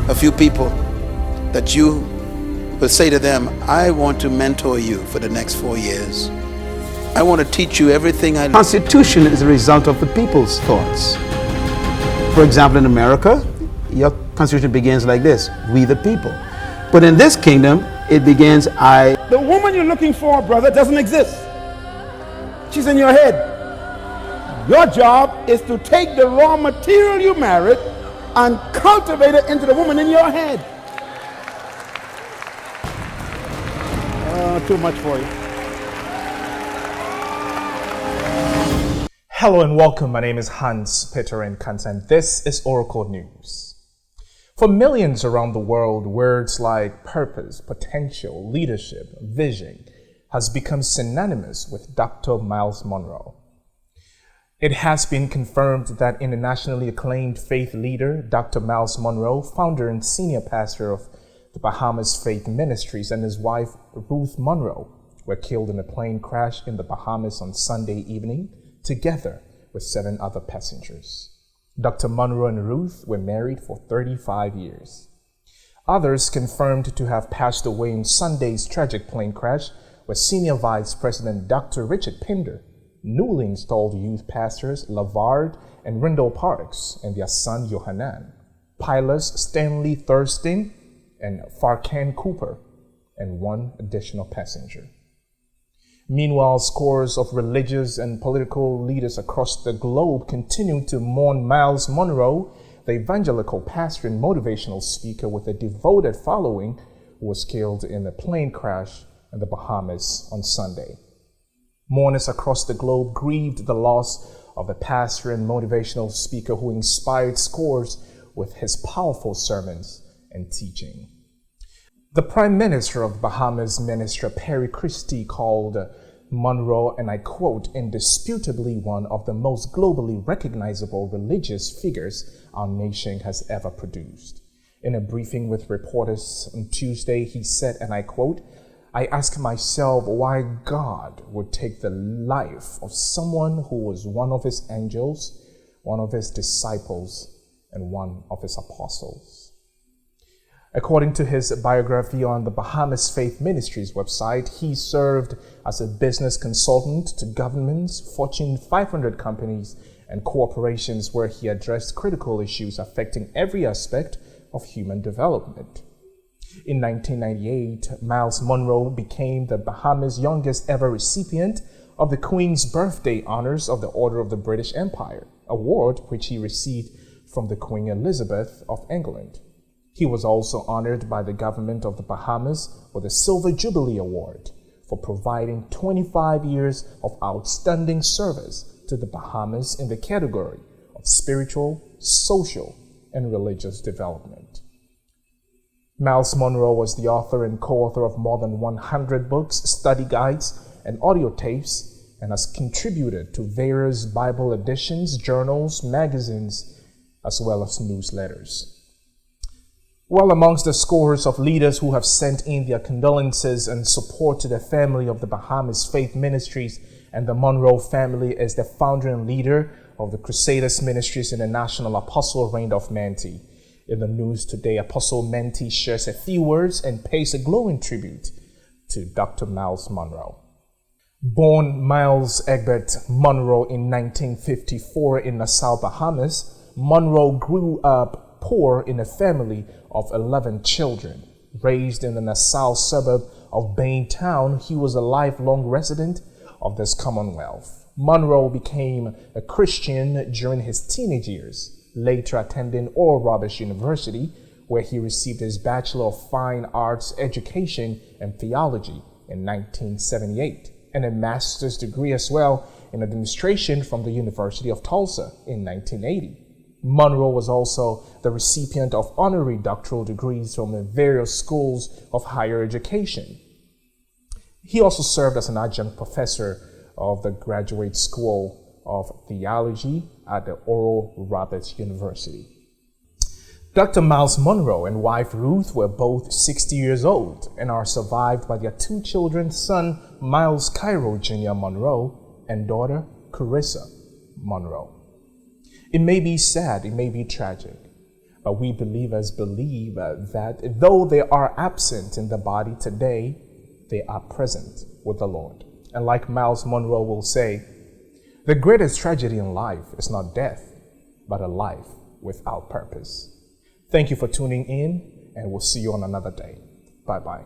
a few people that you will say to them, I want to mentor you for the next 4 years. I want to teach you everything I know. Constitution is a result of the people's thoughts. For example, in America, your constitution begins like this: we the people. But in this kingdom, it begins I. The woman you're looking for, brother, doesn't exist. She's in your head. Your job is to take the raw material you married and cultivate it into the woman in your head. Too much for you. Hello and welcome. My name is Hans Peter Nkans, and this is Oracle News. For millions around the world, words like purpose, potential, leadership, vision has become synonymous with Dr. Myles Munroe. It has been confirmed that internationally acclaimed faith leader Dr. Myles Munroe, founder and senior pastor of the Bahamas Faith Ministries, and his wife Ruth Munroe were killed in a plane crash in the Bahamas on Sunday evening, together with 7 other passengers. Dr. Munroe and Ruth were married for 35 years. Others confirmed to have passed away in Sunday's tragic plane crash were Senior Vice President Dr. Richard Pinder, newly installed youth pastors Lavard and Radel Parks, and their son Johannan, pilots Stanley Thurston and Frahkan Cooper, and 1 additional passenger. Meanwhile, scores of religious and political leaders across the globe continue to mourn Myles Munroe, the evangelical pastor and motivational speaker with a devoted following, who was killed in a plane crash in the Bahamas on Sunday. Mourners across the globe grieved the loss of the pastor and motivational speaker who inspired scores with his powerful sermons and teaching. The Prime Minister of Bahamas, Minister Perry Christie, called Monroe, and I quote, indisputably one of the most globally recognizable religious figures our nation has ever produced. In a briefing with reporters on Tuesday, he said, and I quote, I ask myself why God would take the life of someone who was one of his angels, one of his disciples, and one of his apostles. According to his biography on the Bahamas Faith Ministries website, he served as a business consultant to governments, Fortune 500 companies, and corporations where he addressed critical issues affecting every aspect of human development. In 1998, Myles Munroe became the Bahamas' youngest ever recipient of the Queen's Birthday Honors of the Order of the British Empire, award which he received from the Queen Elizabeth of England. He was also honored by the government of the Bahamas with the Silver Jubilee Award for providing 25 years of outstanding service to the Bahamas in the category of spiritual, social, and religious development. Myles Munroe was the author and co-author of more than 100 books, study guides, and audio tapes, and has contributed to various Bible editions, journals, magazines, as well as newsletters. Well, amongst the scores of leaders who have sent in their condolences and support to the family of the Bahamas Faith Ministries and the Monroe family is the founder and leader of the Crusaders Ministries International, Apostle Randolph Manty. In the news today, Apostle Manty shares a few words and pays a glowing tribute to Dr. Myles Munroe. Born Myles Egbert Munroe in 1954 in Nassau, Bahamas, Munroe grew up poor in a family of 11 children. Raised in the Nassau suburb of Baintown, he was a lifelong resident of this commonwealth. Munroe became a Christian during his teenage years, later attending Oral Roberts University, where he received his Bachelor of Fine Arts Education and Theology in 1978, and a master's degree as well in administration from the University of Tulsa in 1980. Monroe was also the recipient of honorary doctoral degrees from various schools of higher education. He also served as an adjunct professor of the Graduate School of Theology at the Oral Roberts University. Dr. Myles Munroe and wife Ruth were both 60 years old and are survived by their 2 children, son Myles Cairo Jr. Monroe and daughter Carissa Monroe. It may be sad, it may be tragic, But we believers believe that though they are absent in the body today, they are present with the Lord. And like Myles Munroe will say, the greatest tragedy in life is not death, but a life without purpose. Thank you for tuning in, and we'll see you on another day. Bye-bye.